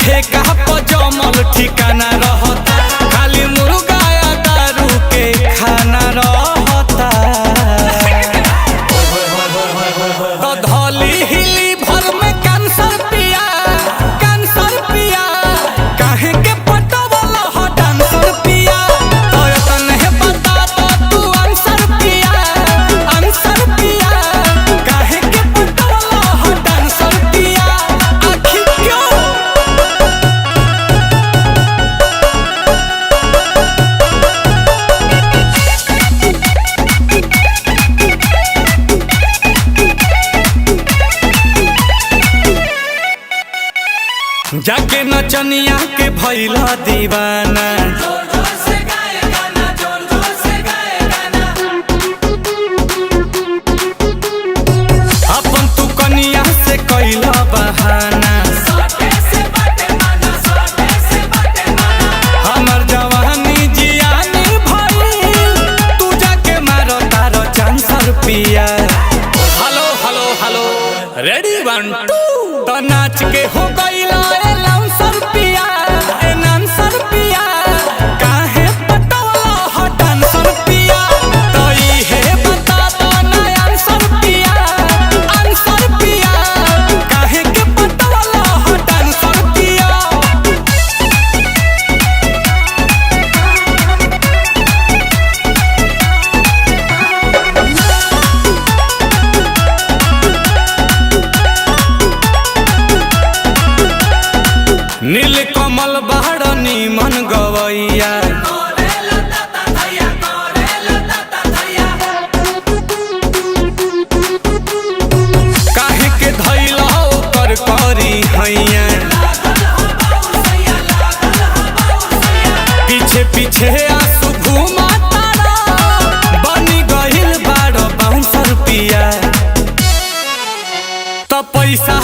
ठेका पर जमल ठिकाना रहता, खाली मुर्गा या दारू के खाना रहता। तो धौली हिली भर में कैंसर पिया, कैंसर पिया, काहे के पटवल ह डांसर पिया। तो तने बता तो तू आंसर पिया, आंसर पिया, काहे के पटवल ह डांसर पिया। आखिर क्यों? जाके नचनिया के भइला दीवाना, अपन तू कनिया से कैला बहाना। हमर जवानी जियानी भइल, तू जाके मारो तारो चांसर पिया। हेलो हेलो हेलो, रेडी 1 2, तो नाच के हो गइला लाउंसर पिया, डांसर पिया, काहे पटवला ह डांसर पिया। तो इहे बता दो ना आंसर पिया, आंसर पिया, काहे के पटवला ह डांसर पिया। नील कमल बाड़ नीमन गवैया, काहे के धैला ओकर करी हैया। पीछे पीछे आंसू घुमा तारा, बनी गइल बाड़ बाउंसर पिया। तो पैसा